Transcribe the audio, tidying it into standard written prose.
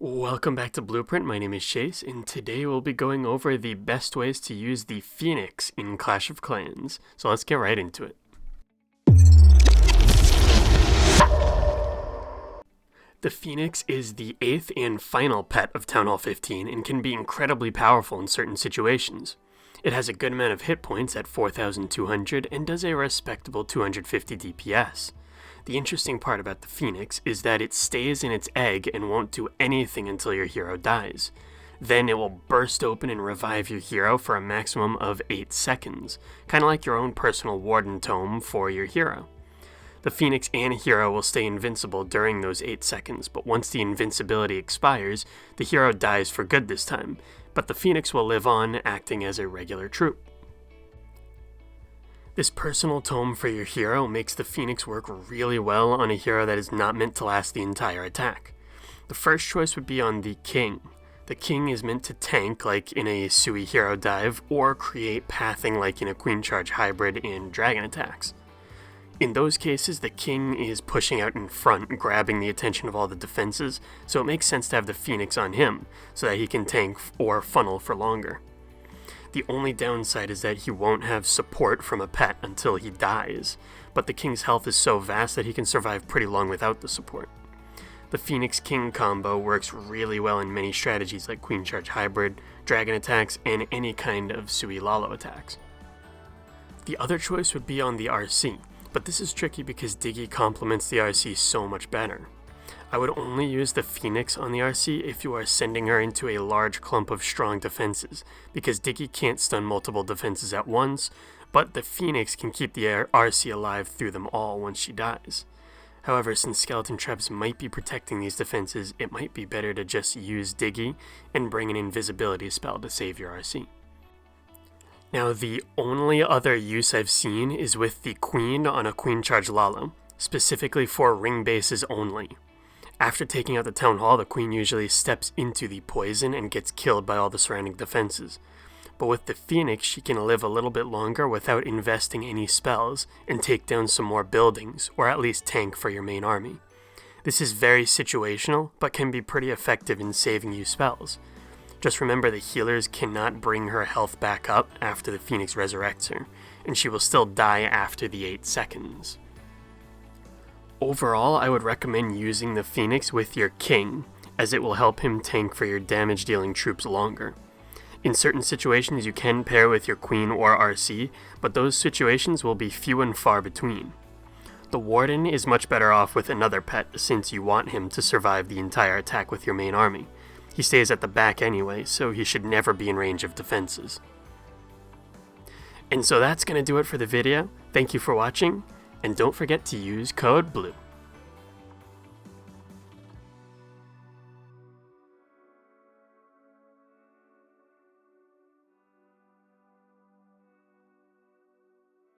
Welcome back to Blueprint. My name is Chase, and today we'll be going over the best ways to use the Phoenix in Clash of Clans. So let's get right into it. The Phoenix is the 8th and final pet of Town Hall 15 and can be incredibly powerful in certain situations. It has a good amount of hit points at 4,200 and does a respectable 250 DPS. The interesting part about the Phoenix is that it stays in its egg and won't do anything until your hero dies. Then it will burst open and revive your hero for a maximum of 8 seconds, kind of like your own personal Warden Tome for your hero. The Phoenix and hero will stay invincible during those 8 seconds, but once the invincibility expires, the hero dies for good this time, but the Phoenix will live on, acting as a regular troop. This personal tome for your hero makes the Phoenix work really well on a hero that is not meant to last the entire attack. The first choice would be on the King. The King is meant to tank like in a Sui hero dive, or create pathing like in a Queen Charge hybrid and dragon attacks. In those cases, the King is pushing out in front, grabbing the attention of all the defenses, so it makes sense to have the Phoenix on him, so that he can tank or funnel for longer. The only downside is that he won't have support from a pet until he dies, but the King's health is so vast that he can survive pretty long without the support. The Phoenix King combo works really well in many strategies like Queen Charge hybrid, dragon attacks, and any kind of Sui Lalo attacks. The other choice would be on the RC, but this is tricky because Diggy complements the RC so much better. I would only use the Phoenix on the RC if you are sending her into a large clump of strong defenses, because Diggy can't stun multiple defenses at once, but the Phoenix can keep the RC alive through them all once she dies. However, since skeleton traps might be protecting these defenses, it might be better to just use Diggy and bring an invisibility spell to save your RC. Now, the only other use I've seen is with the Queen on a Queen Charge Lalo, specifically for ring bases only. After taking out the Town Hall, the Queen usually steps into the poison and gets killed by all the surrounding defenses. But with the Phoenix, she can live a little bit longer without investing any spells and take down some more buildings, or at least tank for your main army. This is very situational, but can be pretty effective in saving you spells. Just remember the healers cannot bring her health back up after the Phoenix resurrects her, and she will still die after the 8 seconds. Overall, I would recommend using the Phoenix with your King, as it will help him tank for your damage-dealing troops longer. In certain situations, you can pair with your Queen or RC, but those situations will be few and far between. The Warden is much better off with another pet, since you want him to survive the entire attack with your main army. He stays at the back anyway, so he should never be in range of defenses. And so that's going to do it for the video. Thank you for watching, and don't forget to use code BLUE.